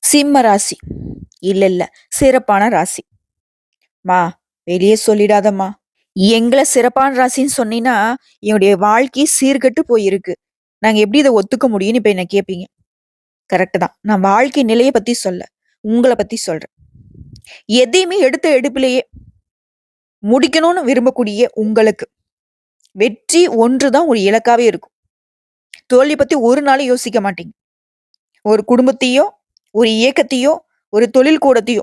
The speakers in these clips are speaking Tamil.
சிம்ம ராசி. இல்ல இல்ல, சிறப்பான ராசி. மா, வெளியே சொல்லிடாதம்மா. எங்கள சிறப்பான ராசின்னு சொன்னீன்னா என்னுடைய வாழ்க்கை சீர்கெட்டு போயிருக்கு. நாங்க எப்படி இதை ஒத்துக்க முடியும்னு இப்ப என்ன கேட்பீங்க? கரெக்ட் தான். நான் வாழ்க்கை நிலையை பத்தி சொல்ல, உங்களை பத்தி சொல்றேன். எதையுமே எடுத்த எடுப்பிலேயே முடிக்கணும்னு விரும்பக்கூடிய உங்களுக்கு வெற்றி ஒன்றுதான் ஒரு இலக்காவே இருக்கும். தோல்வி பத்தி ஒரு நாளும் யோசிக்க மாட்டீங்க. ஒரு குடும்பத்தையோ, ஒரு இயக்கத்தையோ, ஒரு தொழில் கூடத்தையோ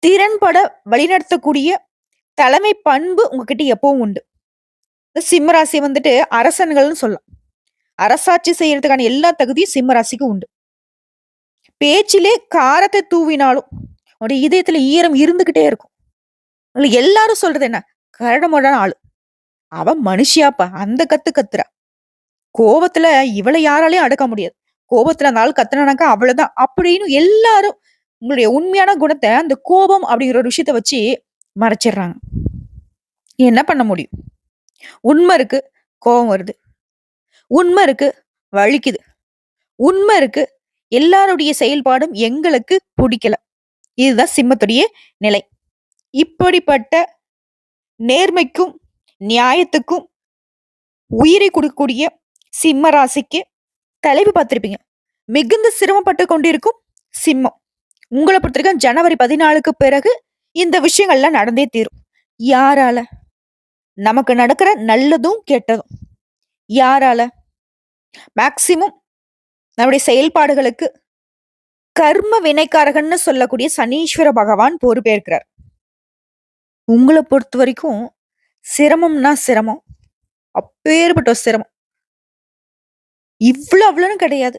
திறன்பட வழிநடத்தக்கூடிய தலைமை பண்பு உங்ககிட்ட எப்பவும் உண்டு. இந்த சிம்ம ராசி வந்துட்டு அரசன்கள்னு சொல்லலாம். அரசாட்சி செய்யறதுக்கான எல்லா தகுதியும் சிம்ம ராசிக்கு உண்டு. பேச்சிலே காரத்தை தூவினாலும் உடைய இதயத்துல ஈரம் இருந்துகிட்டே இருக்கும். எல்லாரும் சொல்றது என்ன? கரடமுடான ஆளு. அவன் மனுஷியாப்பா, அந்த கத்து கத்துறா. கோபத்துல இவளை யாராலையும் அடக்க முடியாது. கோபத்துல அந்த ஆள் கத்துனாக்கா அவ்வளவுதான் அப்படின்னு எல்லாரும் உங்களுடைய உண்மையான குணத்தை அந்த கோபம் அப்படிங்கிற ஒரு விஷயத்த வச்சு மறைச்சிடுறாங்க. என்ன பண்ண முடியும்? உண்மை இருக்கு, கோபம் வருது. உண்மை இருக்கு, வலிக்குது. உண்மை இருக்கு, எல்லாருடைய செயல்பாடும் எங்களுக்கு பிடிக்கல. இதுதான் சிம்மத்துடைய நிலை. இப்படிப்பட்ட நேர்மைக்கும் நியாயத்துக்கும் உயிரை கொடுக்கக்கூடிய சிம்ம ராசிக்கு தலைப்பு பார்த்திருப்பீங்க. மிகுந்த சிரமப்பட்டு கொண்டிருக்கும் சிம்மம். உங்களை பொறுத்த வரைக்கும் ஜனவரி 14க்கு பிறகு இந்த விஷயங்கள்லாம் நடந்தே தீரும். யாரால? நமக்கு நடக்கிற நல்லதும் கெட்டதும் யாரால? மேக்சிமம் நம்முடைய செயல்பாடுகளுக்கு கர்ம வினைக்காரகன்னு சொல்லக்கூடிய சனீஸ்வர பகவான் பொறுப்பேற்கிறார். உங்களை பொறுத்த வரைக்கும் சிரமம்னா சிரமம், அப்பேற்பட்ட சிரமம். அவ்வளவுன்னு கிடையாது.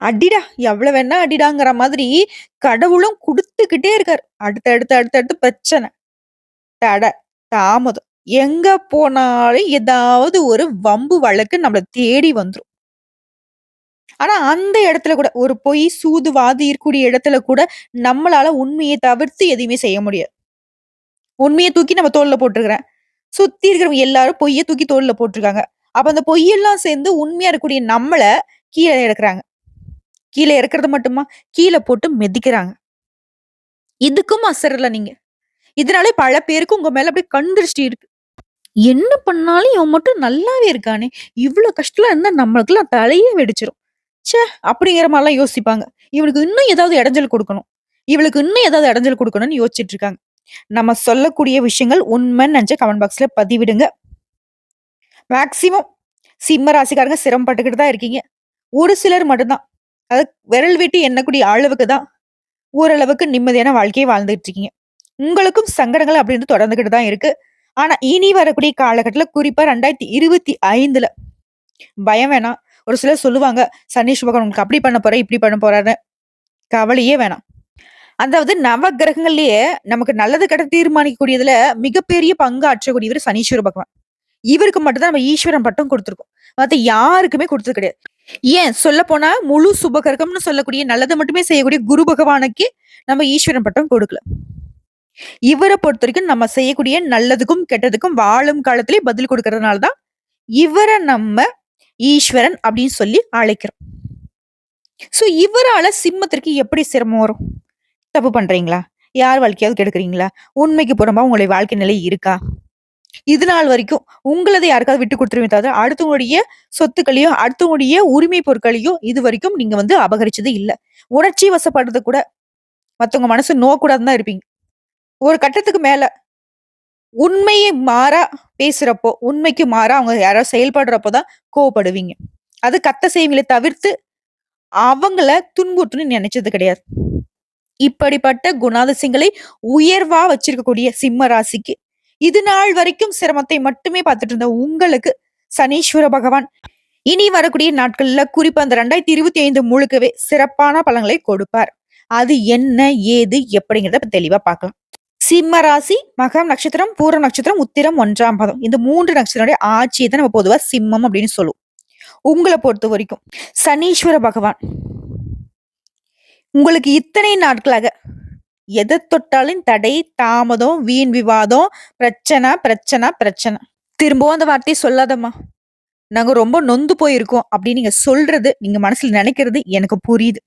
அடிடா, எவ்வளவு வேணா அடிடாங்கிற மாதிரி கடவுளும் கொடுத்துக்கிட்டே இருக்காரு. அடுத்தடுத்து பிரச்சனை, தடை, தாமதம். எங்க போனாலும் ஏதாவது ஒரு வம்பு வழக்கு நம்மளை தேடி வந்துரும். ஆனா அந்த இடத்துல கூட ஒரு பொய் சூது வாதி இருக்கக்கூடிய இடத்துல கூட நம்மளால உண்மையை தவிர்த்து எதையுமே செய்ய முடியாது. உண்மையை தூக்கி நம்ம தோல்ல போட்டிருக்கிறேன். சுத்தி இருக்கிறவங்க எல்லாரும் பொய்யை தூக்கி தோல்ல போட்டிருக்காங்க. அப்ப அந்த பொய்யெல்லாம் சேர்ந்து உண்மையா இருக்கக்கூடிய நம்மள கீழே இறக்குறாங்க. கீழே இறக்குறது மட்டுமா, கீழே போட்டு மிதிக்கிறாங்க. இதுக்கும் அசரல நீங்க. இதனாலே பல பேருக்கு உங்க மேல அப்படியே கண்டிருஷ்டி இருக்கு. என்ன பண்ணாலும் இவன் மட்டும் நல்லாவே இருக்கானே, இவ்வளவு கஷ்டத்துல இருந்தா நம்மளுக்குலாம் தலையே வெடிச்சிரும். ச்சே, அப்படிங்கிற மாதிரிலாம் யோசிப்பாங்க. இவனுக்கு இன்னும் ஏதாவது இடைஞ்சல் கொடுக்கணும், இவளுக்கு இன்னும் ஏதாவது இடைஞ்சல் கொடுக்கணும்னு யோசிச்சுட்டு இருக்காங்க. நம்ம சொல்லக்கூடிய விஷயங்கள் உண்மைன்னு நினைச்ச கமெண்ட் பாக்ஸ்ல பதிவிடுங்க. மேக்சிமம் சிம்ம ராசிக்காரங்க சிரமப்பட்டுக்கிட்டு தான் இருக்கீங்க. ஒரு சிலர் மட்டும்தான், அது விரல் விட்டு எண்ணக்கூடிய அளவுக்கு தான் ஓரளவுக்கு நிம்மதியான வாழ்க்கையை வாழ்ந்துட்டு இருக்கீங்க. உங்களுக்கும் சங்கடங்கள் அப்படின்னு தொடர்ந்துகிட்டு தான் இருக்கு. ஆனா இனி வரக்கூடிய காலகட்டத்துல, குறிப்பா 2025ல பயம் வேணாம். ஒரு சிலர் சொல்லுவாங்க, சனீஸ்வர பகவான் உங்களுக்கு அப்படி பண்ண போற, இப்படி பண்ண போறாரு. கவலையே வேணாம். அதாவது நவ கிரகங்கள்லயே நமக்கு நல்லது கெட்ட தீர்மானிக்கக்கூடியதுல மிகப்பெரிய பங்கு ஆற்றக்கூடியவர் சனீஸ்வர பகவான். இவருக்கு மட்டும்தான் நம்ம ஈஸ்வரன் பட்டம் கொடுத்திருக்கோம். மத்த யாருக்குமே கொடுத்தது கிடையாது. ஏன் சொல்ல போனா முழு சுபகரகம்னு சொல்லக்கூடிய நல்லதை மட்டுமே செய்யக்கூடிய குரு பகவானுக்கு நம்ம ஈஸ்வரன் பட்டம் கொடுக்கல. இவரை பொறுத்த வரைக்கும் நம்ம செய்யக்கூடிய நல்லதுக்கும் கெட்டதுக்கும் வாழும் காலத்திலே பதில் கொடுக்கறதுனாலதான் இவரை நம்ம ஈஸ்வரன் அப்படின்னு சொல்லி அழைக்கிறோம். சோ இவரால சிம்மத்திற்கு எப்படி சிரமம் வரும்? தப்பு பண்றீங்களா? யார் வாழ்க்கையாவது கெடுக்குறீங்களா? உண்மைக்கு புறம்பா உங்களுடைய வாழ்க்கை நிலை இருக்கா? இது நாள் வரைக்கும் உங்களதை யாருக்காவது விட்டு கொடுத்துருவே தவிர அடுத்தவங்களுடைய சொத்துக்களையும் அடுத்தவங்களுடைய உரிமை பொருட்களையும் இது வரைக்கும் நீங்க அபகரிச்சது இல்ல. உணர்ச்சி வசப்படுறது கூட மத்தவங்க மனசு நோக்கூடாதுன்னு தான் இருப்பீங்க. ஒரு கட்டத்துக்கு மேல உண்மையை மாறா பேசுறப்போ, உண்மைக்கு மாறா அவங்க யாராவது செயல்படுறப்போதான் கோவப்படுவீங்க. அது கத்த செய்வீங்களே தவிர்த்து அவங்கள துன்புறுத்தணும்னு நினைச்சது கிடையாது. இப்படிப்பட்ட குணாதிசயங்களை உயர்வா வச்சிருக்கக்கூடிய சிம்ம ராசிக்கு இது நாள் வரைக்கும் சிரமத்தை மட்டுமே பார்த்துட்டு இருந்த உங்களுக்கு சனீஸ்வர பகவான் இனி வரக்கூடிய நாட்கள்ல, குறிப்பா அந்த 2025 முழுக்கவே சிறப்பான பலன்களை கொடுப்பார். அது என்ன, ஏது, எப்படிங்கிறத தெளிவா பார்க்கலாம். சிம்ம ராசி, மகம் நட்சத்திரம், பூர நட்சத்திரம், உத்திரம் 1ஆம் பாதம், இந்த 3 நட்சத்திரங்களுடைய ஆட்சியை தான் நம்ம பொதுவா சிம்மம் அப்படின்னு சொல்லுவோம். உங்களை பொறுத்த வரைக்கும் சனீஸ்வர பகவான் உங்களுக்கு இத்தனை நாட்களாக எதை தொட்டாலும் தடை, தாமதம், வீண் விவாதம், பிரச்சனை பிரச்சனை பிரச்சனை. திரும்பவும் அந்த வார்த்தையை சொல்லாதம்மா, நாங்க ரொம்ப நொந்து போயிருக்கோம் அப்படின்னு நீங்க சொல்றது, நீங்க மனசுல நினைக்கிறது எனக்கு புரியுது.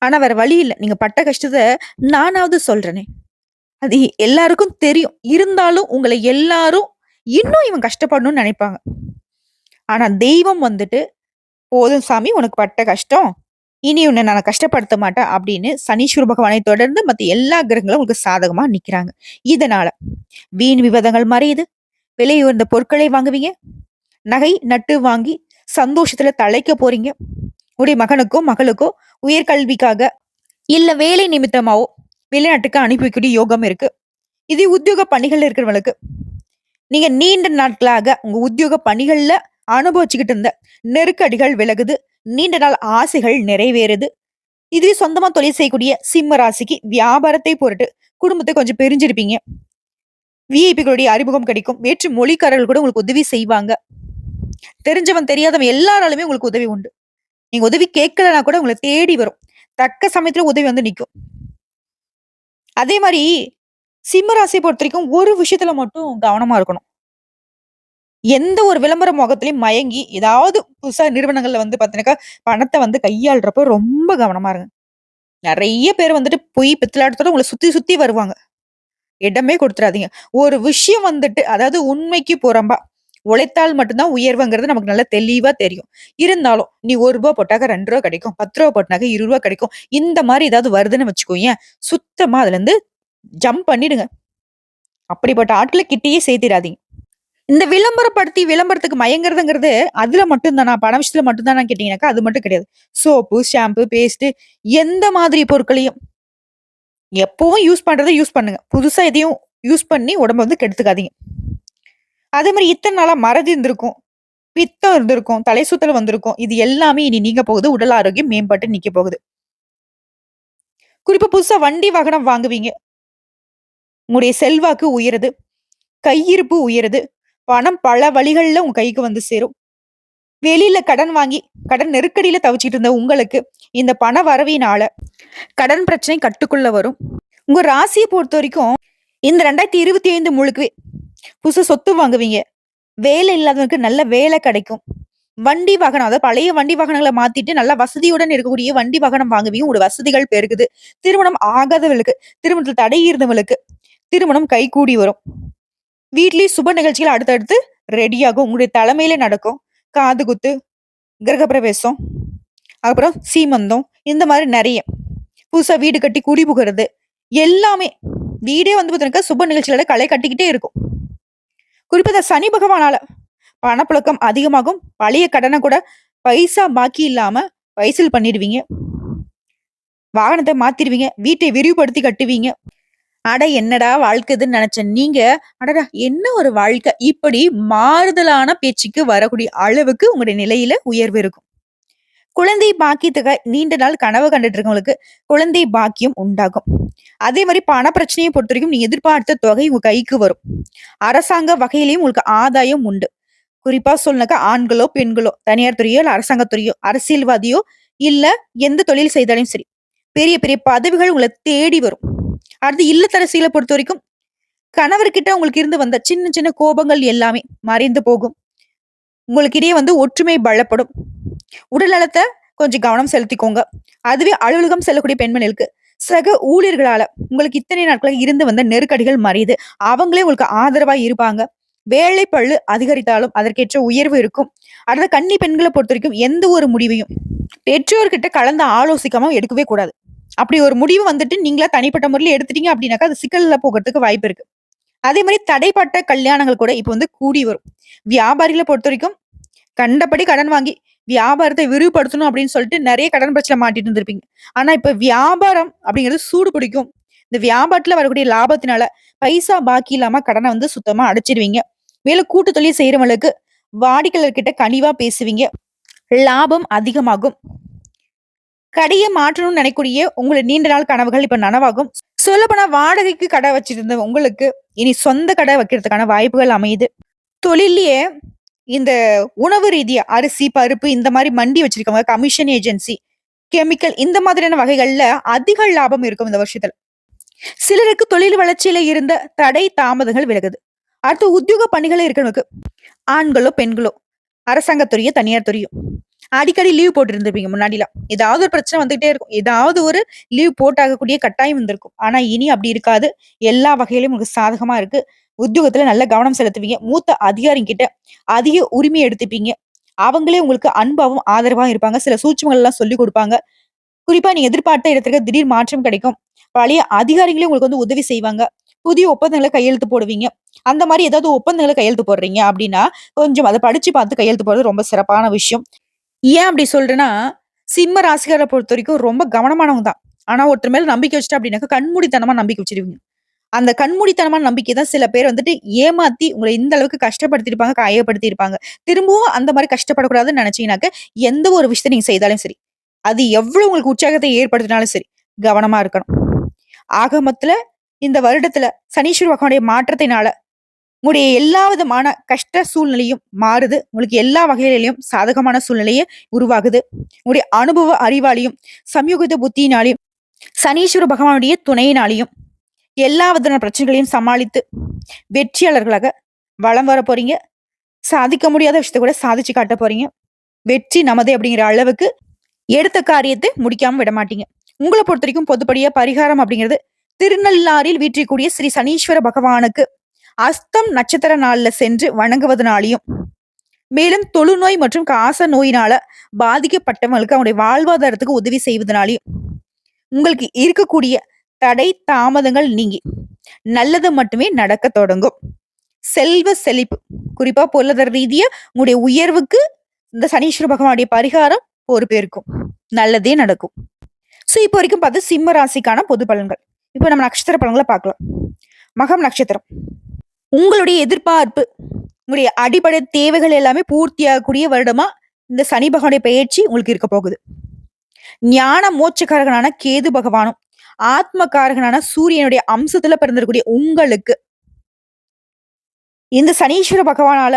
ஆனா வேற வழி இல்ல. நீங்க பட்ட கஷ்டத்த நானாவது சொல்றேனே. அது எல்லாருக்கும் தெரியும். இருந்தாலும் உங்கள எல்லாரும் இன்னும் இவன் கஷ்டப்படணும்னு நெனைப்பாங்க. ஆனா தெய்வம் வந்துட்டு, "போதும் சாமி உனக்கு பட்ட கஷ்டம். இனி உன்ன நான் கஷ்டப்படுத்த மாட்டேன்" அப்படின்னு சனீஸ்வர பகவானை தொடர்ந்து மத்த எல்லா கிரகங்களும் உங்களுக்கு சாதகமா நிக்கிறாங்க. இதனால வீண் விவாதங்கள் மறையுது. விலை உயர்ந்த பொருட்களை வாங்குவீங்க. நகை, நட்டு வாங்கி சந்தோஷத்துல தழைக்க போறீங்க. உங்களுடைய மகனுக்கோ, மகளுக்கோ உயர்கல்விக்காக, இல்ல வேலை நிமித்தமாவோ வெளிநாட்டுக்கு அனுப்பி வைக்கக்கூடிய யோகம் இருக்கு. இதே உத்தியோக பணிகள்ல இருக்கிறவங்களுக்கு, நீங்க நீண்ட நாட்களாக உங்க உத்தியோக பணிகள்ல அனுபவிச்சுக்கிட்டு இருந்த நெருக்கடிகள் விலகுது. நீண்ட நாள் ஆசைகள் நிறைவேறுது. இதுவே சொந்தமா தொழில் செய்யக்கூடிய சிம்ம ராசிக்கு வியாபாரத்தை பொருட்டு குடும்பத்தை கொஞ்சம் பிரிஞ்சிருப்பீங்க. விஐபிகளுடைய அறிமுகம் கிடைக்கும். வேற்று மொழிக்காரர்கள் கூட உங்களுக்கு உதவி செய்வாங்க. தெரிஞ்சவன், தெரியாதவன் எல்லாராலுமே உங்களுக்கு உதவி உண்டு. நீங்க உதவி கேட்கலனா கூட உங்கள தேடி வரும். தக்க சமயத்துல உதவி வந்து நிக்கும். அதே மாரி சிம்ம ராசிய பொறுத்தவரைக்கும் ஒரு விஷயத்துல மட்டும் கவனமா இருக்கணும். எந்த ஒரு விளம்பர முகத்திலயும் மயங்கி, ஏதாவது புதுசா நிறுவனங்கள்ல வந்து பார்த்தீங்கன்னாக்கா, பணத்த வந்து கையாள்றப்போ ரொம்ப கவனமா இருங்க. நெறைய பேர் வந்துட்டு பொய் பித்தலாட்டத்தோட உங்கள சுத்தி சுத்தி வருவாங்க. இடமே குடுத்துறாதீங்க. ஒரு விஷயம் வந்துட்டு அதாவது உண்மைக்கு புறம்பா, உழைத்தால் மட்டும் தான் உயர்வுங்கிறது நமக்கு நல்லா தெளிவா தெரியும். இருந்தாலும் நீ ரூ. 1 போட்டாக்க ரூ. 2 கிடைக்கும். ரூ. 10 போட்டாக்க ரூ. 20 கிடைக்கும். இந்த மாரி ஏதாவது வருதுன்னு வச்சுக்கோயேன், சுத்தமா அதுலருந்து ஜம்ப் பண்ணிடுங்க. அப்படிப்பட்ட ஆட்கள கிட்டயே சேர்த்திராதீங்க. இந்த விளம்பரப்படுத்தி விளம்பரத்துக்கு மயங்குறதுங்கிறது அதுல மட்டும் தானா? பண விஷயத்துல மட்டும் தானான்னு கேட்டீங்கன்னாக்கா, அது மட்டும் கிடையாது. சோப்பு, ஷாம்பு, பேஸ்ட்டு எந்த மாதிரி பொருட்களையும் எப்பவும் யூஸ் பண்றத யூஸ் பண்ணுங்க. புதுசா எதையும் யூஸ் பண்ணி உடம்ப வந்து கெடுத்துக்காதீங்க. அதே மாரி இத்தன நாளா மறதி இருந்திருக்கும். பித்தம் இருந்திருக்கும். தலை சுத்தல் வந்திருக்கும். இது எல்லாமே இனி நீங்க போகுது. உடல் ஆரோக்கியம் மேம்பட்டு நிக்க போகுது. குறிப்பா புதுசா வண்டி, வாகனம் வாங்குவீங்க. உங்களுடைய செல்வாக்கு உயருது. கையிருப்பு உயருது. பணம் பல வழிகள்ல உங்க கைக்கு வந்து சேரும். வெளியில கடன் வாங்கி, கடன் நெருக்கடியில தவிச்சிட்டு இருந்த உங்களுக்கு, இந்த பண வரவினால கடன் பிரச்சனை கட்டுக்குள்ள வரும். உங்க ராசிய பொறுத்தவரைக்கும், இந்த 2025 முழுக்கவே புதுசா சொத்து வாங்குவீங்க. வேலை இல்லாதவனுக்கு நல்ல வேலை கிடைக்கும். வண்டி வாகனம், அதாவது பழைய வண்டி வாகனங்கள மாத்திட்டு நல்ல வசதியுடன் இருக்கக்கூடிய வண்டி வாகனம் வாங்குவீங்க. உங்களோட வசதிகள் பெருகுது. திருமணம் ஆகாதவர்களுக்கு, திருமணத்துல தடை இருந்தவங்களுக்கு, திருமணம் கைகூடி வரும். வீட்லயே சுப நிகழ்ச்சிகள் அடுத்தடுத்து ரெடியாகும். உங்களுடைய தலைமையில நடக்கும். காது குத்து, கிரகப்பிரவேசம், அப்புறம் சீமந்தம் இந்த மாரி நெறைய. புதுசா வீடு கட்டி குடி புகுறது, எல்லாமே. வீடே வந்து பார்த்தீங்கன்னாக்கா சுப நிகழ்ச்சிகளோட களை கட்டிக்கிட்டே இருக்கும். குறிப்பா இந்த சனி பகவானால பணப்புழக்கம் அதிகமாகும். பழைய கடன கூட பைசா பாக்கி இல்லாம வசூல் பண்ணிடுவீங்க. வாகனத்த மாத்திருவீங்க. வீட்டை விரிவுபடுத்தி கட்டுவீங்க. அட என்னடா வாழ்க்கை இதுன்னு நெனச்ச நீங்க, அடடா என்ன ஒரு வாழ்க்கை! இப்படி மாறுதலான பேச்சுக்கு வரக்கூடிய அளவுக்கு உங்களுடைய நிலையில உயர்வு இருக்கும். குழந்தை பாக்கியத்துக்காக நீண்ட நாள் கனவு கண்டுட்டு இருக்கவங்களுக்கு குழந்தை பாக்கியம் உண்டாகும். அதே மாரி பண பிரச்சனைய பொறுத்தவரைக்கும் நீங்க எதிர்பார்த்த தொகை உங்க கைக்கு வரும். அரசாங்க வகையிலயும் உங்களுக்கு ஆதாயம் உண்டு. குறிப்பா சொல்லனாக்கா ஆண்களோ, பெண்களோ, தனியார் துறையோ, இல்ல அரசாங்கத் துறையோ, அரசியல்வாதியோ, இல்ல எந்த தொழில் செய்தாலும் சரி, பெரிய பெரிய பதவிகள் உங்கள தேடி வரும். அடுத்து இல்லத்தரசிகள பொறுத்தவரைக்கும், கணவர்கிட்ட உங்களுக்கு இருந்து வந்த சின்ன சின்ன கோபங்கள் எல்லாமே மறைந்து போகும். உங்களுக்கிடையே வந்து ஒற்றுமை பலப்படும். உடல் நலத்த கொஞ்சம் கவனம் செலுத்திக்கோங்க. அதுவே அலுவலகம் செல்லக்கூடிய பெண்மணிகளுக்கு, சக ஊழியர்களால உங்களுக்கு இத்தனை நாட்களா இருந்து வந்த நெருக்கடிகள் மறையுது. அவங்களே உங்களுக்கு ஆதரவா இருப்பாங்க. வேலை பளு அதிகரித்தாலும் அதற்கேற்ற உயர்வு இருக்கும். அடுத்த கன்னி பெண்கள பொறுத்தவரைக்கும் எந்த ஒரு முடிவையும் பெற்றோர்கிட்ட கலந்து ஆலோசிக்காம எடுக்கவே கூடாது. அப்படி ஒரு முடிவு வந்துட்டு நீங்களா தனிப்பட்ட முறையில எடுத்துட்டீங்க அப்படின்னாக்கா, அது சிக்கல்ல போகறதுக்கு வாய்ப்பு இருக்கு. அதே மாரி தடைப்பட்ட கல்யாணங்கள் கூட இப்ப வந்து கூடி வரும். வியாபாரிகள பொறுத்தவரைக்கும் கண்டபடி கடன் வாங்கி வியாபாரத்தை விரிவுபடுத்தணும் அப்படின்னு சொல்லிட்டு நெறைய கடன் பிரச்சனை மாட்டிட்டு இருந்திருப்பீங்க. ஆனா இப்ப வியாபாரம் அப்படிங்கிறது சூடு பிடிக்கும். இந்த வியாபாரத்துல வரக்கூடிய லாபத்தினால பைசா பாக்கி இல்லாம கடன வந்து சுத்தமா அடைச்சிருவீங்க. மேலும் கூட்டு தொழில் செய்றவங்களுக்கு வாடிக்கையாளர்கிட்ட கனிவா பேசுவீங்க. லாபம் அதிகமாகும். கடைய மாற்றணும்னு நினைக்கக்கூடிய உங்கள நீண்ட நாள் கனவுகள் இப்ப நனவாகும். சொல்லப்போனா வாடகைக்கு கடை வச்சிருந்த உங்களுக்கு இனி சொந்த கடை வைக்கிறதுக்கான வாய்ப்புகள் அமையுது. தொழில்லயே இந்த உணவு ரீதியா அரிசி, பருப்பு இந்த மாரி மண்டி வச்சிருக்கவங்க, கமிஷன் ஏஜென்சி, கெமிக்கல் இந்த மாதிரியான வகைகள்ல அதிக லாபம் இருக்கும் இந்த வருஷத்துல. சிலருக்கு தொழில் வளர்ச்சியில இருந்த தடை, தாமதங்கள் விலகுது. அடுத்து உத்தியோக பணிகள இருக்கிறவங்களுக்கு ஆண்களோ, பெண்களோ, அரசாங்கத் துறையோ, தனியார் துறையோ, அடிக்கடி லீவ் போட்டு இருந்திருப்பீங்க முன்னாடிலாம். ஏதாவது ஒரு பிரச்சனை வந்துகிட்டே இருக்கும். ஏதாவது ஒரு லீவ் போட்டாகக்கூடிய கட்டாயம் வந்திருக்கும். ஆனா இனி அப்படி இருக்காது. எல்லா வகையிலும் உங்களுக்கு சாதகமா இருக்கு. உத்தியோகத்துல நல்ல கவனம் செலுத்துவீங்க. மூத்த அதிகாரிகிட்ட அதிக உரிமை எடுத்துப்பீங்க. அவங்களே உங்களுக்கு அன்பாவும், ஆதரவாவும் இருப்பாங்க. சில சூட்சுமங்கள் எல்லாம் சொல்லிக் குடுப்பாங்க. குறிப்பா நீங்க எதிர்பார்த்த இடத்துக்கு திடீர் மாற்றம் கிடைக்கும். பழைய அதிகாரிகளே உங்களுக்கு வந்து உதவி செய்வாங்க. புதிய ஒப்பந்தங்கள கையெழுத்து போடுவீங்க. அந்த மாரி ஏதாவது ஒப்பந்தங்கள கையெழுத்து போடுறீங்க அப்டின்னா, கொஞ்சம் அத படிச்சு பார்த்து கையெழுத்து போடுறது ரொம்ப சிறப்பான விஷயம். ஏன் அப்டி சொல்றேன்னா, சிம்ம ராசிக்கார பொறுத்தவரைக்கும் ரொம்ப கவனமானவங்க தான். ஆனா ஒருத்தர் மேல நம்பிக்கை வச்சுட்டா அப்டின்னாக்க கண்மூடித்தனமா நம்பிக்கை வச்சுருவீங்க. அந்த கண்மூடித்தனமான நம்பிக்கை தான் சில பேர் வந்துட்டு ஏமாத்தி உங்கள இந்த அளவுக்கு கஷ்டப்படுத்தியிருப்பாங்க, காயப்படுத்தியிருப்பாங்க. திரும்பவும் அந்த மாரி கஷ்டப்படக்கூடாதுன்னு நெனச்சீங்கன்னாக்க, எந்த ஒரு விஷயத்த நீங்க செய்தாலும் சரி, அது எவ்வளவு உங்களுக்கு உற்சாகத்தை ஏற்படுத்தினாலும் சரி, கவனமா இருக்கணும். ஆக மொத்தத்துல இந்த வருடத்துல சனீஸ்வர பகவானுடைய மாற்றத்தினால உங்களுடைய எல்லா விதமான கஷ்ட சூழ்நிலையும் மாறுது. உங்களுக்கு எல்லா வகைகளிலும் சாதகமான சூழ்நிலையே உருவாகுது. உங்களுடைய அனுபவ அறிவாலையும், சமயோகித புத்தியினாலையும், சனீஸ்வர பகவானுடைய துணையினாலையும் எல்லா விதமான பிரச்சனைகளையும் சமாளித்து வெற்றியாளர்களாக வலம் வர போறீங்க. சாதிக்க முடியாத விஷயத்த கூட சாதிச்சு காட்ட போறீங்க. வெற்றி நமதே அப்படிங்கிற அளவுக்கு எடுத்த காரியத்தை முடிக்காம விட மாட்டீங்க. உங்கள பொறுத்தவரைக்கும் பொதுப்படியா பரிகாரம் அப்படிங்கிறது திருநள்ளாறில் வீற்றிருக்கக்கூடிய ஸ்ரீ சனீஸ்வர பகவானுக்கு அஸ்தம் நட்சத்திர நாள்ல சென்று வணங்குவதனாலையும், மேலும் தொழுநோய் மற்றும் காச நோயினால பாதிக்கப்பட்டவங்களுக்கு அவங்களுடைய வாழ்வாதாரத்துக்கு உதவி செய்வதனாலையும், உங்களுக்கு இருக்கக்கூடிய தடை தாமதங்கள் நீங்கி நல்லது மட்டுமே நடக்க தொடங்கும். செல்வ செழிப்பு, குறிப்பா பொருளாதார ரீதியா உங்களுடைய உயர்வுக்கு இந்த சனீஸ்வர பகவானுடைய பரிகாரம் பொறுப்பேற்கும். நல்லதே நடக்கும். சோ இப்போ வரைக்கும் பார்த்து சிம்ம ராசிக்கான பொது பலன்கள். இப்போ நம்ம நட்சத்திர பலன்களை பார்க்கலாம். மகம் நட்சத்திரம். உங்களுடைய எதிர்பார்ப்பு, உங்களுடைய அடிப்படை தேவைகள் எல்லாமே பூர்த்தியாகக்கூடிய வருடமா இந்த சனி பகவானுடைய பெயர்ச்சி உங்களுக்கு இருக்க போகுது. ஞான மோட்சக்காரகனான கேது பகவானும், ஆத்மகாரகனான சூரியனுடைய அம்சத்துல பிறந்திருக்கக்கூடிய உங்களுக்கு இந்த சனீஸ்வர பகவானால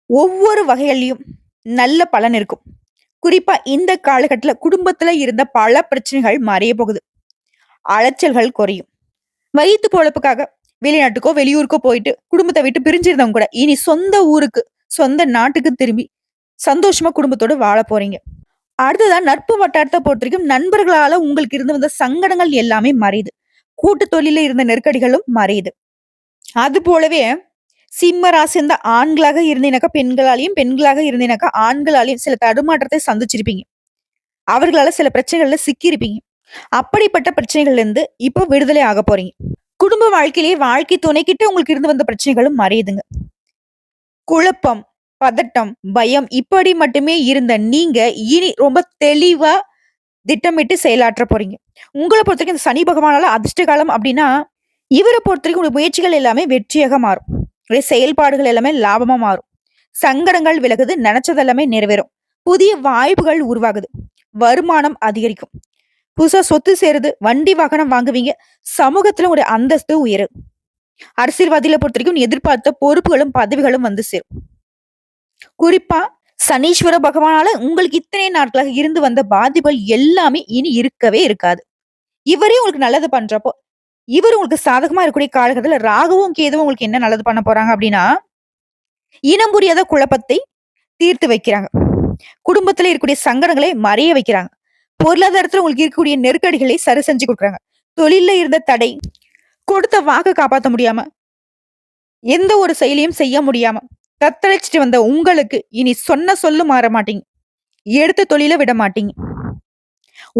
ஒவ்வொரு வகைகள்லயும் நல்ல பலன் இருக்கும். குறிப்பா இந்த காலகட்டத்துல குடும்பத்துல இருந்த பல பிரச்சனைகள் மறைய போகுது. அலைச்சல்கள் குறையும். வயித்து பொழப்புக்காக வெளிநாட்டுக்கோ வெளியூருக்கோ போயிட்டு குடும்பத்தை விட்டு பிரிஞ்சிருந்தவங்க கூட இனி சொந்த ஊருக்கு சொந்த நாட்டுக்கு திரும்பி சந்தோஷமா குடும்பத்தோட வாழ போறீங்க. அடுத்ததான் நட்பு வட்டாரத்தை பொறுத்த வரைக்கும் நண்பர்களால உங்களுக்கு இருந்து வந்த சங்கடங்கள் எல்லாமே மறையுது. கூட்டு தொழில இருந்த நெருக்கடிகளும் மறையுது. அது போலவே சிம்ம ராசி இருந்த ஆண்களாக இருந்தீனாக்கா பெண்களாலையும், பெண்களாக இருந்தீனாக்கா ஆண்களாலையும் சில தடுமாற்றத்தை சந்திச்சிருப்பீங்க. அவர்களால சில பிரச்சனைகள்ல சிக்கியிருப்பீங்க. அப்படிப்பட்ட பிரச்சனைகள்ல இருந்து இப்போ விடுதலை ஆக போறீங்க. குடும்ப வாழ்க்கையிலேயே வாழ்க்கை துணைக்கிட்ட உங்களுக்கு இருந்து வந்த பிரச்சனைகளும் மறையுதுங்க. குழப்பம், பதட்டம், பயம் இப்படி மட்டுமே இருந்த நீங்க இனி ரொம்ப தெளிவா திட்டமிட்டு செயலாற்ற போறீங்க. உங்கள பொறுத்தவரைக்கும் இந்த சனி பகவானால அதிர்ஷ்ட காலம் அப்படின்னா, இவர பொறுத்தவரைக்கும் உங்களுடைய முயற்சிகள் எல்லாமே வெற்றியாக மாறும். உங்களுடைய செயல்பாடுகள் எல்லாமே லாபமா மாறும். சங்கடங்கள் விலகுது, நினைச்சது எல்லாமே நிறைவேறும். புதிய வாய்ப்புகள் உருவாகுது. வருமானம் அதிகரிக்கும். புதுசா சொத்து சேருது, வண்டி வாகனம் வாங்குவீங்க. சமூகத்துல உங்களுடைய அந்தஸ்து உயரும். அரசியல்வாதிகளை பொறுத்தவரைக்கும் எதிர்பார்த்த பொறுப்புகளும் பதவிகளும் வந்து சேரும். குறிப்பா சனீஸ்வர பகவானால உங்களுக்கு இத்தனை நாட்களாக இருந்து வந்த பாதிப்புகள் எல்லாமே இனி இருக்கவே இருக்காது. இவரே உங்களுக்கு நல்லது பண்றப்போ, இவர் உங்களுக்கு சாதகமா இருக்கக்கூடிய காலகட்டத்துல ராகுவும் கேதுவும் உங்களுக்கு என்ன நல்லது பண்ண போறாங்க அப்படின்னா, இனம் புரியாத குழப்பத்தை தீர்த்து வைக்கிறாங்க. குடும்பத்துல இருக்கக்கூடிய சங்கடங்களை மறைய வைக்கிறாங்க. பொருளாதாரத்துல உங்களுக்கு இருக்கக்கூடிய நெருக்கடிகளை சரி செஞ்சு கொடுக்குறாங்க. தொழில்ல இருந்த தடை, கொடுத்த வாக்கு காப்பாத்த முடியாம, எந்த ஒரு செயலையும் செய்ய முடியாம, தத்தளிச்சுட்டு வந்த உங்களுக்கு இனி சொன்ன சொல்லு மாற மாட்டீங்க. எடுத்த தொழில விட மாட்டீங்க.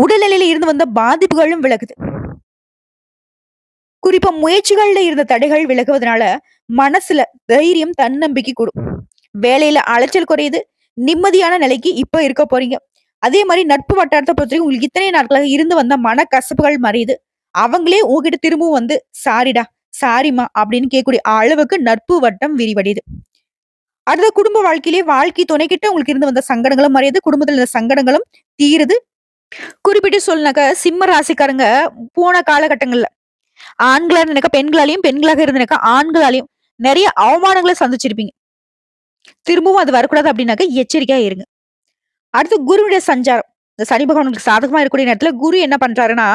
உடல்நிலையில இருந்து வந்த பாதிப்புகளும் விலகுது. குறிப்பா முயற்சிகள்ல இருந்த தடைகள் விலகுவதனால மனசுல தைரியம், தன்னம்பிக்கை கூடும். வேலையில அலைச்சல் குறையுது. நிம்மதியான நிலைக்கு இப்ப இருக்க போறீங்க. அதே மாதிரி நட்பு வட்டாரத்தை பொறுத்தவரைக்கும் உங்களுக்கு இத்தனை நாட்களாக இருந்து வந்த மனக்கசப்புகள் மறையுது. அவங்களே உங்ககிட்ட திரும்பவும் வந்து சாரிடா, சாரிம்மா அப்படின்னு கேட்கக்கூடிய அளவுக்கு நட்பு வட்டம் விரிவடையுது. அடுத்த குடும்ப வாழ்க்கையிலேயே வாழ்க்கை துணைக்கிட்ட உங்களுக்கு இருந்து வந்த சங்கடங்களும் மறையுது. குடும்பத்துல இருந்த சங்கடங்களும் தீருது. குறிப்பிட்டு சொல்லுனாக்க சிம்ம ராசிக்காரங்க போன காலகட்டங்கள்ல ஆண்களா இருந்தனாக்கா பெண்களாலையும், பெண்களாக இருந்தனாக்கா ஆண்களாலையும் நிறைய அவமானங்களை சந்திச்சிருப்பீங்க. திரும்பவும் அது வரக்கூடாது அப்படின்னாக்க எச்சரிக்கையா இருங்க. அடுத்து குருவுடைய சஞ்சாரம். இந்த சனி பகவானுக்கு சாதகமா இருக்கக்கூடிய நேரத்துல குரு என்ன பண்றாருன்னா,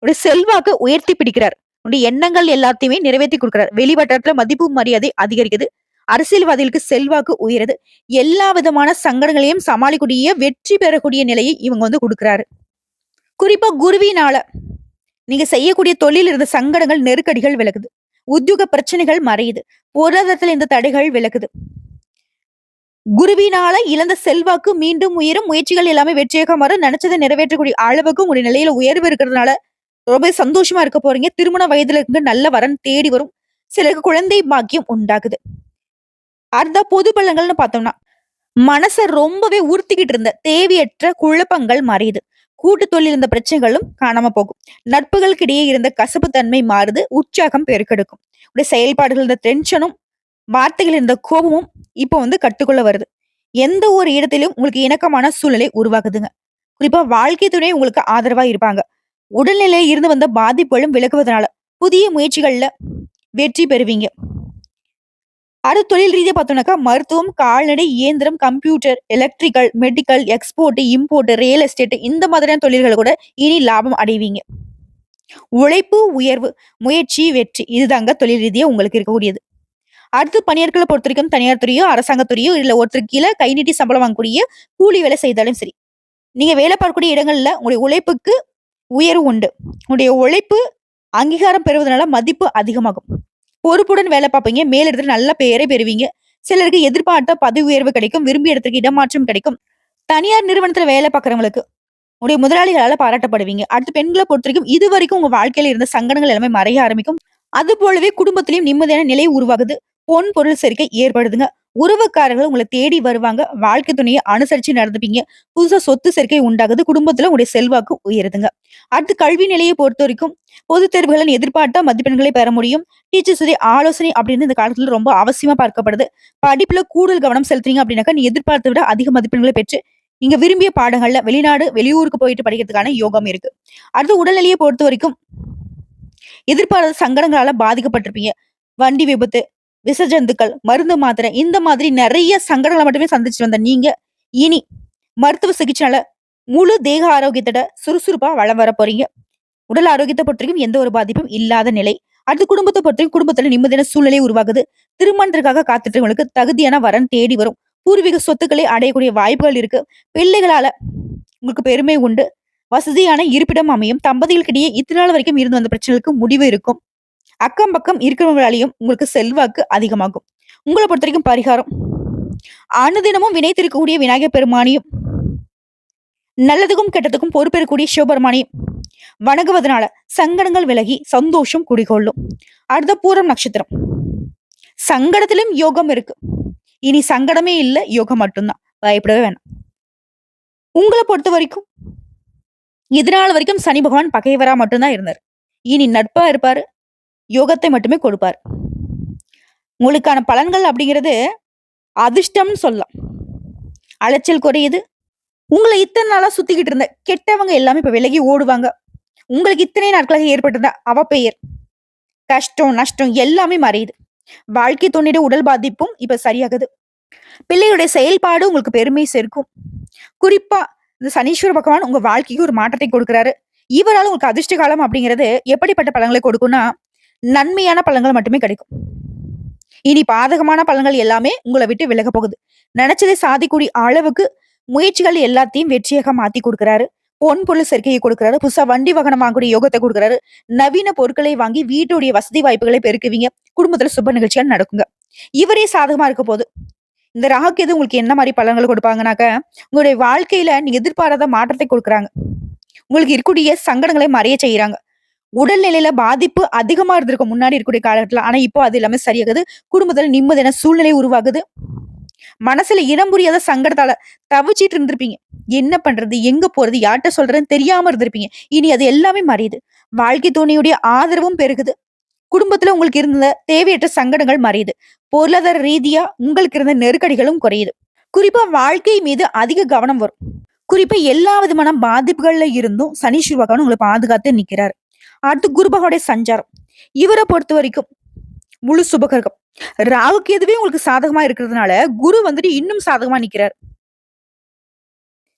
உடைய செல்வாக்கு உயர்த்தி பிடிக்கிறார். உடைய எண்ணங்கள் எல்லாத்தையுமே நிறைவேற்றி கொடுக்கிறார். வெளிவட்டாரத்துல மதிப்பு மரியாதை அதிகரிக்குது. அரசியல்வாதிகளுக்கு செல்வாக்கு உயருது. எல்லா விதமான சங்கடங்களையும் சமாளிக்கூடிய வெற்றி பெறக்கூடிய நிலையை இவங்க குடுக்குறாரு. குறிப்பா குருவினால நீங்க செய்யக்கூடிய தொழில் இருந்த சங்கடங்கள், நெருக்கடிகள் விலகுது. உத்தியோக பிரச்சனைகள் மறையுது. பொருளாதாரத்துல இந்த தடைகள் விலகுது. குருவினால இழந்த செல்வாக்கு மீண்டும் உயரும். முயற்சிகள் எல்லாமே வெற்றியாக மாறும். நினைச்சதை நிறைவேற்றக்கூடிய அளவுக்கு உங்களுடைய நிலையில உயர்வு இருக்கிறதுனால ரொம்ப சந்தோஷமா இருக்க போறீங்க. திருமண வயதுல இருந்து நல்ல வரன் தேடி வரும். சிலருக்கு குழந்தை பாக்கியம் உண்டாகுது. அடுத்த பொது பலன்கள்னு பார்த்தோம்னா, மனச ரொம்பவே உறுத்திக்கிட்டு இருந்த தேவையற்ற குழப்பங்கள் மறையுது. கூட்டு தொழில் இருந்த பிரச்சனைகளும் காணாம போகும். நட்புகளுக்கு இடையே இருந்த கசப்பு தன்மை மாறுது. உற்சாகம் பெருக்கெடுக்கும். உடைய செயல்பாடுகள் இருந்த டென்ஷனும், வார்த்தைகள் இருந்த கோபமும் இப்போ கட்டுக்குள்ள வருது. எந்த ஒரு இடத்திலும் உங்களுக்கு இணக்கமான சூழ்நிலை உருவாகுதுங்க. குறிப்பா வாழ்க்கை துணை உங்களுக்கு ஆதரவா இருப்பாங்க. உடல்நிலையில இருந்து வந்த பாதிப்புகளும் விலகுவதனால புதிய முயற்சிகள்ல வெற்றி பெறுவீங்க. அடுத்து தொழில் ரீதியா பார்த்தோம்னாக்கா மருத்துவம், கால்நடை, இயந்திரம், computer, electrical, medical, export, import, real estate இந்த மாதிரியான தொழில்கள் கூட இனி லாபம் அடைவீங்க. உழைப்பு, உயர்வு, முயற்சி, வெற்றி இதுதாங்க தொழில் ரீதியா உங்களுக்கு இருக்கக்கூடியது. அடுத்து பணியாட்களை பொறுத்த வரைக்கும் தனியார் துறையோ, அரசாங்கத்துறையோ இல்ல ஒருத்தருக்கு கீழே கை நீட்டி சம்பளம் வாங்கக்கூடிய கூலி வேலை செய்தாலும் சரி, நீங்க வேலை பார்க்கக்கூடிய இடங்கள்ல உங்களுடைய உழைப்புக்கு உயர்வு உண்டு. உங்களுடைய உழைப்பு அங்கீகாரம் பெறுவதனால மதிப்பு அதிகமாகும். பொறுப்புடன் வேலை பார்ப்பீங்க. மேலிடத்துல நல்ல பெயரை பெறுவீங்க. சிலருக்கு எதிர்பார்த்த பதவி உயர்வு கிடைக்கும். விரும்பிய இடத்துக்கு இடமாற்றம் கிடைக்கும். தனியார் நிறுவனத்துல வேலை பார்க்கறவங்களுக்கு உடைய முதலாளிகளால பாராட்டப்படுவீங்க. அடுத்து பெண்களை பொறுத்த வரைக்கும் இது வரைக்கும் உங்க வாழ்க்கையில இருந்த சங்கடங்கள் எல்லாமே மறைய ஆரம்பிக்கும். அது போலவே குடும்பத்திலையும் நிம்மதியான நிலை உருவாகுது. பொன் பொருள் சேர்க்கை ஏற்படுதுங்க. உறவுக்காரர்கள் உங்களை தேடி வருவாங்க. வாழ்க்கை துணையை அனுசரிச்சு நடந்துப்பீங்க. புதுசா சொத்து சேர்க்கை உண்டாகுது. குடும்பத்துல உங்களுடைய செல்வாக்கு உயருதுங்க. அடுத்து கல்வி நிலையை பொறுத்த வரைக்கும் பொது தேர்வுகளை எதிர்பார்த்த மதிப்பெண்களை பெற முடியும். டீச்சர்ஸ் ஆலோசனை அப்படின்னு இந்த காலத்துல ரொம்ப அவசியமா பார்க்கப்படுது. படிப்புல கூடுதல் கவனம் செலுத்துறீங்க அப்படின்னாக்கா நீ எதிர்பார்த்த விட அதிக மதிப்பெண்களை பெற்று நீங்க விரும்பிய பாடங்கள்ல வெளிநாடு, வெளியூருக்கு போயிட்டு படிக்கிறதுக்கான யோகம் இருக்கு. அடுத்து உடல்நிலையை பொறுத்த வரைக்கும் எதிர்பாராத சங்கடங்களால பாதிக்கப்பட்டிருப்பீங்க. வண்டி விபத்து, விசஜந்துக்கள், மருந்து மாத்திரை இந்த மாதிரி நிறைய சங்கடங்களை மட்டுமே சந்திச்சு வந்த நீங்க இனி மருத்துவ சிகிச்சையால முழு தேக ஆரோக்கியத்தோட சுறுசுறுப்பா வளம் வர போறீங்க. உடல் ஆரோக்கியத்தை பொறுத்த வரைக்கும் எந்த ஒரு பாதிப்பும் இல்லாத நிலை. அடுத்து குடும்பத்தை பொறுத்த வரைக்கும் குடும்பத்துல நிம்மதியான சூழ்நிலை உருவாகுது. திருமணத்திற்காக காத்துட்டு தகுதியான வரன் தேடி வரும். பூர்வீக சொத்துக்களை அடையக்கூடிய வாய்ப்புகள் இருக்கு. பிள்ளைகளால உங்களுக்கு பெருமை உண்டு. வசதியான இருப்பிடம் அமையும். தம்பதிகளுக்கிடையே இத்தனால வரைக்கும் இருந்து வந்த பிரச்சனைகளுக்கு முடிவு இருக்கும். அக்கம் பக்கம் இருக்கிறவங்களாலையும் உங்களுக்கு செல்வாக்கு அதிகமாகும். உங்களை பொறுத்த வரைக்கும் பரிகாரம் அனுதினமும் வினைத்திருக்கக்கூடிய விநாயகர் பெருமானியும், நல்லதுக்கும் கெட்டதுக்கும் பொறுப்பேற்கக்கூடிய சிவபெருமானியும் வணங்குவதனால சங்கடங்கள் விலகி சந்தோஷம் குடிகொள்ளும். அடுத்த பூரம் நட்சத்திரம். சங்கடத்திலும் யோகம் இருக்கு. இனி சங்கடமே இல்ல, யோகம் மட்டும்தான். பயப்படவே வேணாம். உங்களை பொறுத்த வரைக்கும் இதனால வரைக்கும் சனி பகவான் பகைவரா மட்டும்தான் இருந்தார். இனி நட்பா இருப்பாரு. யோகத்தை மட்டுமே கொடுப்பார். உங்களுக்கான பலன்கள் அப்படிங்கிறது அதிர்ஷ்டம்னு சொல்லலாம். அலைச்சல் குறையுது. உங்களை இத்தனை நாளா சுத்திக்கிட்டு இருந்த கெட்டவங்க எல்லாமே இப்ப விலகி ஓடுவாங்க. உங்களுக்கு இத்தனை நாட்களாக ஏற்பட்டிருந்த அவப்பெயர், கஷ்டம், நஷ்டம் எல்லாமே மறையுது. வாழ்க்கை துணையோட உடல் பாதிப்பும் இப்ப சரியாகுது. பிள்ளைகளுடைய செயல்பாடு உங்களுக்கு பெருமை சேர்க்கும். குறிப்பா இந்த சனீஸ்வர பகவான் உங்க வாழ்க்கைக்கு ஒரு மாற்றத்தை கொடுக்கிறாரு. இவரால் உங்களுக்கு அதிர்ஷ்ட காலம் அப்படிங்கிறது எப்படிப்பட்ட பலன்களை கொடுக்கும்னா நன்மையான பலன்கள் மட்டுமே கிடைக்கும். இனி பாதகமான பலன்கள் எல்லாமே உங்களை விட்டு விலக போகுது. நினைச்சதை சாதிக்கூடிய அளவுக்கு முயற்சிகள் எல்லாத்தையும் வெற்றியாக மாத்தி கொடுக்கிறாரு. பொன் பொருள் சேர்க்கையை கொடுக்கிறாரு. புதுசா வண்டி வாகனம் வாங்கக்கூடிய யோகத்தை கொடுக்கிறாரு. நவீன பொருட்களை வாங்கி வீட்டுடைய வசதி வாய்ப்புகளை பெருக்குவீங்க. குடும்பத்துல சுப நிகழ்ச்சிகள் நடக்குங்க. இவரே சாதகமா இருக்க போது. இந்த ராகுகேது உங்களுக்கு என்ன மாதிரி பலன்கள் கொடுப்பாங்கனாக்க உங்களுடைய வாழ்க்கையில நீங்க எதிர்பாராத மாற்றத்தை கொடுக்குறாங்க. உங்களுக்கு இருக்கக்கூடிய சங்கடங்களை மறைய செய்யறாங்க. உடல்நிலையில பாதிப்பு அதிகமா இருந்திருக்கும் முன்னாடி இருக்கக்கூடிய காலகட்டத்துல. ஆனா இப்போ அது எல்லாமே சரியாகுது. குடும்பத்துல நிம்மதியான சூழ்நிலை உருவாகுது. மனசுல இனம் புரியாத சங்கடத்தால தவிச்சிட்டு இருந்திருப்பீங்க. என்ன பண்றது, எங்க போறது, யார்கிட்ட சொல்றதுன்னு தெரியாம இருந்திருப்பீங்க. இனி அது எல்லாமே மறையுது. வாழ்க்கை துணையுடைய ஆதரவும் பெருகுது. குடும்பத்துல உங்களுக்கு இருந்த தேவையற்ற சங்கடங்கள் மறையுது. பொருளாதார ரீதியா உங்களுக்கு இருந்த நெருக்கடிகளும் குறையுது. குறிப்பா வாழ்க்கை மீது அதிக கவனம் வரும். குறிப்பா எல்லா விதமான பாதிப்புகள்ல இருந்தும் சனீஸ்வர பகவான் உங்களை பாதுகாத்து நிக்கிறாரு. அடுத்து குரு பகவானுடைய சஞ்சாரம். இவரை பொறுத்த வரைக்கும் முழு சுபகிரகம். ராகுக்கு எதுவே உங்களுக்கு சாதகமா இருக்கிறதுனால குரு இன்னும் சாதகமா நிக்கிறார்.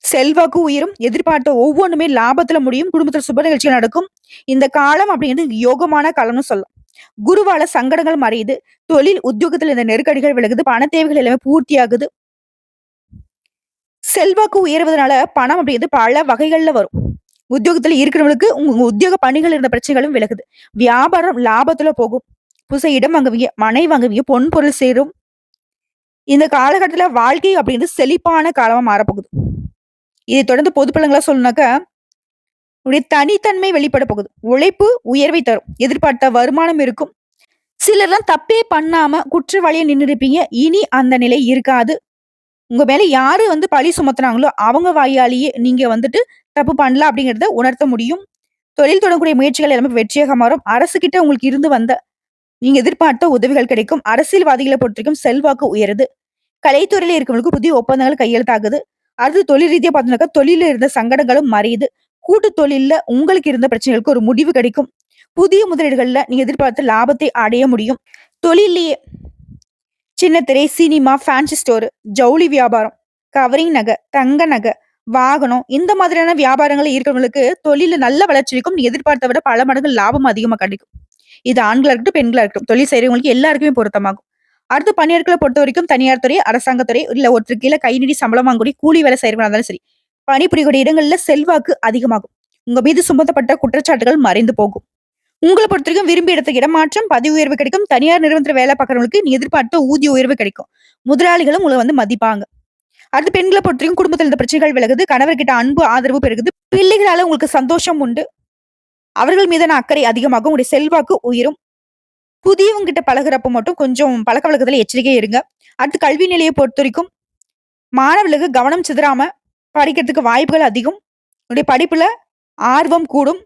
செல்வாக்கு உயரும். எதிர்பார்த்த ஒவ்வொன்றுமே லாபத்துல முடியும். குடும்பத்துல சுப நிகழ்ச்சிகள் நடக்கும். இந்த காலம் அப்படிங்கிறது யோகமான காலம்னு சொல்லலாம். குருவால சங்கடங்கள் மறையுது. தொழில், உத்தியோகத்துல இருந்த நெருக்கடிகள் விலகுது. பண தேவைகள் எல்லாமே பூர்த்தியாகுது. செல்வாக்கு உயர்வதனால பணம் அப்படிங்கிறது பல வகைகள்ல வரும். உத்தியோகத்துல இருக்கிறவங்களுக்கு உங்க உங்க உத்தியோக பணிகள் இருந்த பிரச்சனைகளும் விலகுது. வியாபாரம் லாபத்துல போகும். புதுசா இடம் வாங்குவீங்க, மனை வாங்குவீங்க, பொன் பொருள் சேரும். இந்த காலகட்டத்துல வாழ்க்கை அப்படிங்கிறது செழிப்பான காலமா மாறப்போகுது. இதை தொடர்ந்து பொது பலன்களா சொல்லணும்னாக்கா, உங்களுடைய தனித்தன்மை வெளிப்பட போகுது. உழைப்பு உயர்வை தரும். எதிர்பார்த்த வருமானம் இருக்கும். சிலர்லாம் தப்பே பண்ணாம குற்றவாளியா நின்னுருப்பீங்க. இனி அந்த நிலை இருக்காது. உங்க மேல யாரு பழி சுமத்துனாங்களோ, அவங்க வாயாலேயே நீங்க தப்பு பண்ணல அப்படிங்கிறத உணர்த்த முடியும். தொழில் தொடங்கக்கூடிய முயற்சிகள் எல்லாமே வெற்றியாக மாறும். அரசுகிட்ட உங்களுக்கு இருந்து வந்த நீங்க எதிர்பார்த்த உதவிகள் கிடைக்கும். அரசியல்வாதிகளை பொறுத்தவரைக்கும் செல்வாக்கு உயருது. கலைத்துறையில இருக்கவங்களுக்கு புதிய ஒப்பந்தங்கள் கையெழுத்தாகுது. அடுத்து தொழில் ரீதியா பார்த்தோம்னாக்கா, தொழில்ல இருந்த சங்கடங்களும் மறையுது. கூட்டு தொழில்ல உங்களுக்கு இருந்த பிரச்சனைகளுக்கு ஒரு முடிவு கிடைக்கும். புதிய முதலீடுகள்ல நீங்க எதிர்பார்த்த லாபத்தை அடைய முடியும். தொழில்லயே சின்ன திரை, சினிமா, ஃபேன்சி ஸ்டோர், ஜவுளி வியாபாரம், கவரிங் நகை, தங்க நகை, வாகனம் இந்த மாதிரியான வியாபாரங்கள்ல இருக்கிறவங்களுக்கு தொழில்ல நல்ல வளர்ச்சி இருக்கும். நீங்க எதிர்பார்த்த விட பல மடங்கு லாபம் அதிகமா கிடைக்கும். இது ஆண்களா இருக்கட்டும், பெண்களா இருக்கட்டும். தொழில் செய்றவங்களுக்கு எல்லாருக்குமே பொருத்தமாகும். அடுத்து பணியாட்கள பொறுத்தவரைக்கும் தனியார் துறை, அரசாங்கத்துறை இல்ல ஒருத்தருக்கு கீழ கை நீட்டி சம்பளம் வாங்கக்கூடிய கூலி வேலை செய்றவங்களா இருந்தாலும் சரி, பணிபுரியக்கூடிய இடங்கள்ல செல்வாக்கு அதிகமாகும். உங்க மீது சுமத்தப்பட்ட குற்றச்சாட்டுகள் மறைந்து போகும். உங்கள பொறுத்தவரைக்கும் விரும்பிய இடத்துக்கு இடமாற்றம், பதவி உயர்வு கிடைக்கும். தனியார் நிறுவனத்துல வேலை பார்க்குறவங்களுக்கு நீ எதிர்பார்த்த ஊதிய உயர்வு கிடைக்கும். முதலாளிகளும் உங்கள மதிப்பாங்க. அடுத்து பெண்கள பொறுத்தவரைக்கும் குடும்பத்துல இருந்த பிரச்சனைகள் விலகுது. கணவர்கிட்ட அன்பு, ஆதரவு பெருகுது. பிள்ளைகளால உங்களுக்கு சந்தோஷம் உண்டு. அவர்கள் மீதான அக்கறை அதிகமாகும். உங்களுடைய செல்வாக்கு உயரும். புதியவங்க கிட்ட பழகுறப்ப மட்டும் கொஞ்சம் பழக்கவழக்கத்துல எச்சரிக்கையா இருங்க. அடுத்து கல்வி நிலைய பொறுத்தவரைக்கும் மாணவர்களுக்கு கவனம் சிதறாம படிக்கிறதுக்கு வாய்ப்புகள் அதிகம். உங்களுடைய படிப்புல ஆர்வம் கூடும்.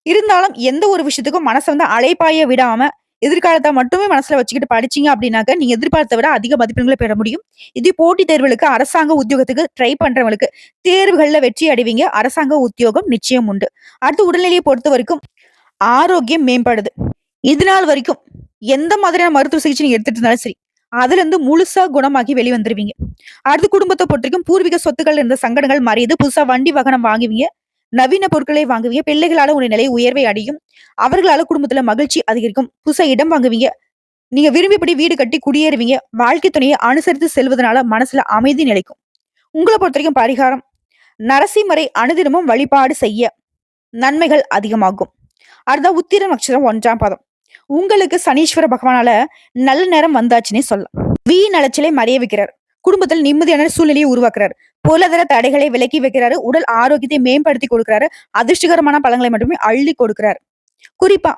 இருந்தாலும் எந்த ஒரு விஷயத்துக்கும் மனச அலைபாய விடாம, எதிர்காலத்த மட்டுமே மனசுல வச்சுக்கிட்டு படிச்சீங்க அப்படின்னாக்க, நீங்க எதிர்பார்த்த விட அதிக மதிப்பெண்கள பெற முடியும். இதே போட்டித் தேர்வுகளுக்கு, அரசாங்க உத்தியோகத்துக்கு ட்ரை பண்றவங்களுக்கு, தேர்வுகள்ல வெற்றி அடைவீங்க. அரசாங்க உத்தியோகம் நிச்சயம் உண்டு. அடுத்து உடல்நிலையை பொறுத்தவரைக்கும் ஆரோக்கியம் மேம்படுது. இது நாள் வரைக்கும் எந்த மாதிரியான மருத்துவ சிகிச்சை நீங்க எடுத்துட்டு இருந்தாலும் சரி, அதுலருந்து முழுசா குணமாகி வெளிவந்துருவீங்க. அடுத்து குடும்பத்த பொறுத்தவரைக்கும் பூர்வீக சொத்துக்கள் இருந்த சங்கடங்கள் மறையுது. புதுசா வண்டி, வாகனம் வாங்குவீங்க. நவீன பொருட்களை வாங்குவீங்க. பிள்ளைகளால உங்களுடைய நிலை உயர்வை அடையும். அவர்களால குடும்பத்துல மகிழ்ச்சி அதிகரிக்கும். புதுசா இடம் வாங்குவீங்க. நீங்க விரும்பியபடி வீடு கட்டி குடியேறுவீங்க. வாழ்க்கை துணையை அனுசரித்து செல்வதனால மனசுல அமைதி நிலைக்கும். உங்கள பொறுத்தவரைக்கும் பரிகாரம், நரசிம்மரை அனுதினமும் வழிபாடு செய்ய நன்மைகள் அதிகமாகும். அடுத்த உத்திர நட்சத்திரம் 1ஆம் பாதம். உங்களுக்கு சனீஸ்வர பகவானால நல்ல நேரம் வந்தாச்சுன்னே சொல்லலாம். வீண் அலைச்சலை மறைய வைக்கிறார். குடும்பத்தில் நிம்மதியான சூழ்நிலையை உருவாக்குறாரு. பொருளாதார தடைகளை விலக்கி வைக்கிறாரு. உடல் ஆரோக்கியத்தை மேம்படுத்தி கொடுக்கிறாரு. அதிர்ஷ்டகரமான பலன்களை மட்டுமே அள்ளி கொடுக்கிறாரு. குறிப்பா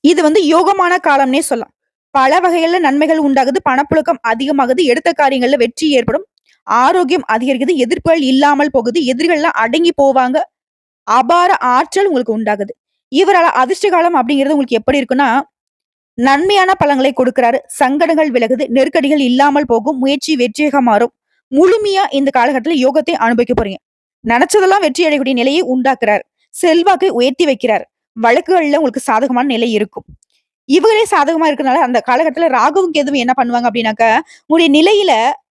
இது யோகமான காலம்னே சொல்லலாம். பல வகைகள்ல நன்மைகள் உண்டாகுது. பணப்புழக்கம் அதிகமாகுது. எடுத்த காரியங்கள்ல வெற்றி ஏற்படும். ஆரோக்கியம் அதிகரிக்குது. எதிர்ப்புகள் இல்லாமல் போகுது. எதிரிகள்லாம் அடங்கி போவாங்க. அபார ஆற்றல் உங்களுக்கு உண்டாகுது. இவரால அதிர்ஷ்ட காலம் அப்படிங்கிறது உங்களுக்கு எப்படி இருக்குன்னா, நன்மையான பலன்களை கொடுக்கிறாரு. சங்கடங்கள் விலகுது. நெருக்கடிகள் இல்லாமல் போகும். முயற்சி வெற்றியாக மாறும். முழுமையா இந்த காலகட்டத்துல யோகத்தை அனுபவிக்க போறீங்க. நினைச்சதெல்லாம் வெற்றி அடையக்கூடிய நிலையை உண்டாக்குறாரு. செல்வாக்கை உயர்த்தி வைக்கிறார். வழக்குகள்ல உங்களுக்கு சாதகமான நிலை இருக்கும். இவங்களே சாதகமா இருக்கனால அந்த காலகட்டத்துல ராகுவும் கேதுவும் என்ன பண்ணுவாங்க அப்படின்னாக்க, உங்களுடைய நிலையில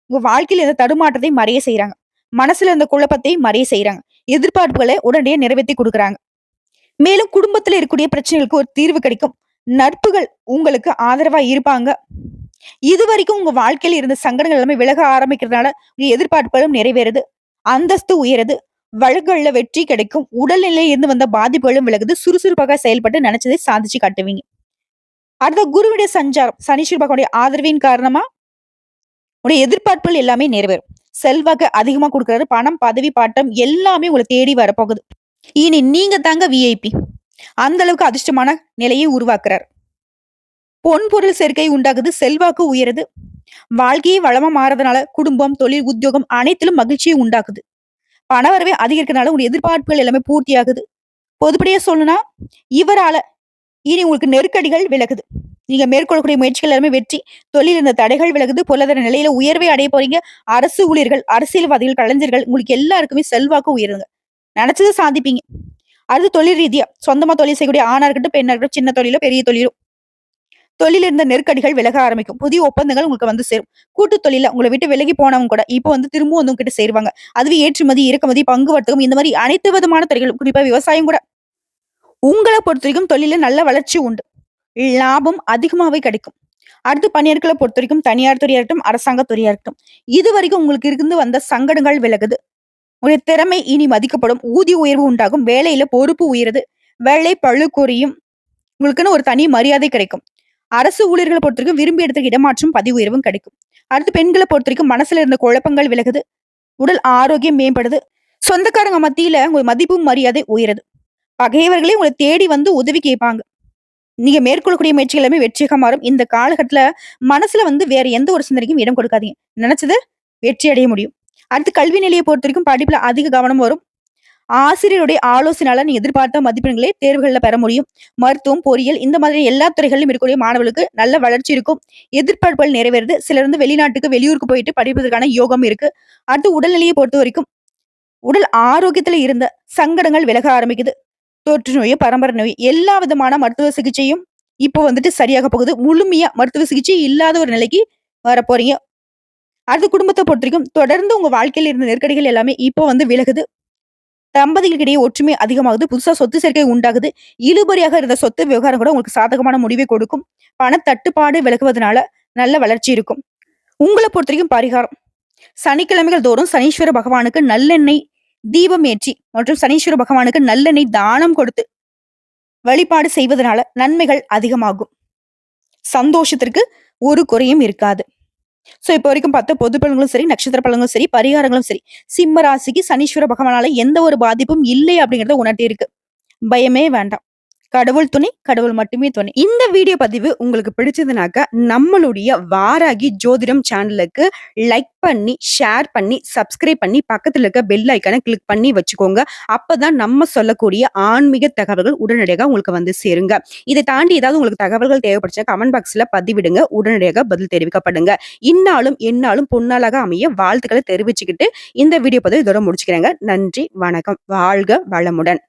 உங்க வாழ்க்கையில இருந்த தடுமாற்றத்தை மறைய செய்யறாங்க. மனசுல இருந்த குழப்பத்தை மறைய செய்யறாங்க. எதிர்பார்ப்புகளை உடனடியே நிறைவேற்றி கொடுக்குறாங்க. மேலும் குடும்பத்துல இருக்கக்கூடிய பிரச்சனைகளுக்கு ஒரு தீர்வு கிடைக்கும். நட்புகள் உங்களுக்கு ஆதரவா இருப்பாங்க. இதுவரைக்கும் உங்க வாழ்க்கையில இருந்த சங்கடங்கள் எல்லாமே விலக ஆரம்பிக்கிறதுனால உங்க எதிர்பார்ப்புகளும் நிறைவேறுது. அந்தஸ்து உயருது. வழக்குகள்ல வெற்றி கிடைக்கும். உடல்நிலையில இருந்து வந்த பாதிப்புகளும் விலகுது. சுறுசுறுப்பாக செயல்பட்டு நினைச்சதை சாதிச்சு காட்டுவீங்க. அடுத்த குருவுடைய சஞ்சாரம், சனீஸ்வர பகவானுடைய ஆதரவின் காரணமா உடைய எதிர்பார்ப்புகள் எல்லாமே நிறைவேறும். செல்வாக்கு அதிகமா கொடுக்கிறாரு. பணம், பதவி, பாட்டம் எல்லாமே உங்களை தேடி வரப்போகுது. இனி நீங்க தாங்க விஐபி. அந்த அளவுக்கு அதிர்ஷ்டமான நிலையை உருவாக்குறார். பொன் பொருள் சேர்க்கை உண்டாகுது. செல்வாக்கு உயருது. வாழ்க்கையே வளமா மாறதுனால குடும்பம், தொழில், உத்தியோகம் அனைத்திலும் மகிழ்ச்சியை உண்டாக்குது. பணவரவே அதிகரிக்கிறதுனால உங்களுடைய எதிர்பார்ப்புகள் எல்லாமே பூர்த்தியாகுது. பொதுப்படியா சொல்லணும்னா, இவரால இனி உங்களுக்கு நெருக்கடிகள் விலகுது. நீங்க மேற்கொள்ளக்கூடிய முயற்சிகள் எல்லாமே வெற்றி. தொழில் இருந்த தடைகள் விலகுது. பொருளாதார நிலையில உயர்வை அடைய போறீங்க. அரசு ஊழியர்கள், அரசியல்வாதிகள், கலைஞர்கள் உங்களுக்கு எல்லாருக்குமே செல்வாக்கு உயருங்க. நினைச்சதை சாதிப்பீங்க. அடுத்து தொழில் ரீதியா சொந்தமா தொழில் செய்யக்கூடிய ஆணா இருக்கட்டும், பெண்ணா இருக்கட்டும், சின்ன தொழிலோ பெரிய தொழிலோ, தொழில் இருந்த நெருக்கடிகள் விலக ஆரம்பிக்கும். புதிய ஒப்பந்தங்கள் உங்களுக்கு சேரும். கூட்டு தொழில உங்களை விட்டு விலகி போனவங்க கூட இப்போ திரும்பவும் உங்ககிட்ட சேருவாங்க. அதுவே ஏற்றுமதி, இறக்குமதி, பங்கு வர்த்தகம் இந்த மாதிரி அனைத்து விதமான துறைகளும், குறிப்பா விவசாயம் கூட உங்கள பொறுத்தவரைக்கும் தொழில நல்ல வளர்ச்சி உண்டு. லாபம் அதிகமாவே கிடைக்கும். அடுத்து பணியாட்கள பொறுத்தவரைக்கும் தனியார் துறையா இருக்கட்டும், அரசாங்க துறையா இருக்கட்டும். இதுவரைக்கும் உங்களுக்கு இருந்து வந்த சங்கடங்கள் விலகுது. உங்களுடைய திறமை இனி மதிக்கப்படும். ஊதிய உயர்வு உண்டாகும். வேலையில பொறுப்பு உயருது. வேலை பளு குறையும். உங்களுக்குன்னு ஒரு தனி மரியாதை கிடைக்கும். அரசு ஊழியர்கள பொறுத்தவரைக்கும் விரும்பிய இடத்துக்கு இடமாற்றம், பதவி உயர்வும் கிடைக்கும். அடுத்து பெண்கள பொறுத்தவரைக்கும் மனசுல இருந்த குழப்பங்கள் விலகுது. உடல் ஆரோக்கியம் மேம்படுது. சொந்தக்காரங்க மத்தியில உங்க மதிப்பும் மரியாதை உயருது. பகைவர்களே உங்கள தேடி வந்து உதவி கேட்பாங்க. நீங்க மேற்கொள்ளக்கூடிய முயற்சிகள் எல்லாமே வெற்றியாக மாறும். இந்த காலகட்டத்துல மனசுல வந்து வேற எந்த ஒரு சிந்தனைக்கும் இடம் கொடுக்காதீங்க. நினைச்சத வெற்றி அடைய முடியும். அடுத்து கல்வி நிலைய பொறுத்தவரைக்கும் படிப்புல அதிக கவனம் வரும். ஆசிரியருடைய ஆலோசனையால நீங்க எதிர்பார்த்த மதிப்பெண்களை தேர்வுகள்ல பெற முடியும். மருத்துவம், பொறியியல் இந்த மாதிரி எல்லா துறைகளிலும் இருக்கக்கூடிய மாணவர்களுக்கு நல்ல வளர்ச்சி இருக்கும். எதிர்பார்ப்புகள் நிறைவேறுது. சிலர் வந்து வெளிநாட்டுக்கு, வெளியூருக்கு போயிட்டு படிப்பதற்கான யோகம் இருக்கு. அடுத்து உடல்நிலையை பொறுத்தவரைக்கும் உடல் ஆரோக்கியத்துல இருந்த சங்கடங்கள் விலக ஆரம்பிக்குது. தொற்று நோய், பரம்பரை நோய் எல்லா விதமான மருத்துவ சிகிச்சையும் இப்போ வந்துட்டு சரியாக போகுது. முழுமையா மருத்துவ சிகிச்சை இல்லாத ஒரு நிலைக்கு வரப்போறீங்க. அடுத்து குடும்பத்த பொறுத்தவரைக்கும் தொடர்ந்து உங்க வாழ்க்கையில இருந்த நெருக்கடிகள் எல்லாமே இப்போ வந்து விலகுது. தம்பதிகளுக்கிடையே ஒற்றுமை அதிகமாகுது. புதுசா சொத்து சேர்க்கை உண்டாகுது. இழுபறியாக இருந்த சொத்து விவகாரம் கூட உங்களுக்கு சாதகமான முடிவை கொடுக்கும். பண தட்டுப்பாடு விலகுவதனால நல்ல வளர்ச்சி இருக்கும். உங்கள பொறுத்தவரைக்கும் பரிகாரம். சனிக்கிழமைகள் தோறும் சனீஸ்வர பகவானுக்கு நல்லெண்ணெய் தீபம் ஏற்றி மற்றும் சனீஸ்வர பகவானுக்கு நல்லெண்ணெய் தானம் கொடுத்து வழிபாடு செய்வதனால நன்மைகள் அதிகமாகும். சந்தோஷத்திற்கு ஒரு குறையும் இருக்காது. சோ இப்ப வரைக்கும் பார்த்த பொது பலன்களும் சரி, நட்சத்திர பலன்களும் சரி, பரிகாரங்களும் சரி, சிம்ம ராசிக்கு சனீஸ்வர பகவானால எந்த ஒரு பாதிப்பும் இல்லை அப்படிங்கறத உணர்த்தி இருக்கு. பயமே வேண்டாம். கடவுள் துணை, கடவுள் மட்டுமே துணை. இந்த வீடியோ பதிவு உங்களுக்கு பிடிச்சதுனாக்க நம்மளுடைய வாராகி ஜோதிடம் சேனலுக்கு லைக் பண்ணி, ஷேர் பண்ணி, சப்ஸ்கிரைப் பண்ணி, பக்கத்துல இருக்க பெல் ஐக்கான கிளிக் பண்ணி வச்சுக்கோங்க. அப்பதான் நம்ம சொல்லக்கூடிய ஆன்மீக தகவல்கள் உடனடியாக உங்களுக்கு வந்து சேருங்க. இதை தாண்டி ஏதாவது உங்களுக்கு தகவல்கள் தேவைப்படுச்சா கமெண்ட் பாக்ஸ்ல பதிவிடுங்க. உடனடியாக பதில் தெரிவிக்கப்படுங்க. இந்நாளும் எந்நாளும் பொன்னாளாக அமைய வாழ்த்துக்களை தெரிவிச்சுக்கிட்டு இந்த வீடியோ பதிவு இதோட முடிச்சுக்கிறேங்க. நன்றி, வணக்கம். வாழ்க வளமுடன்.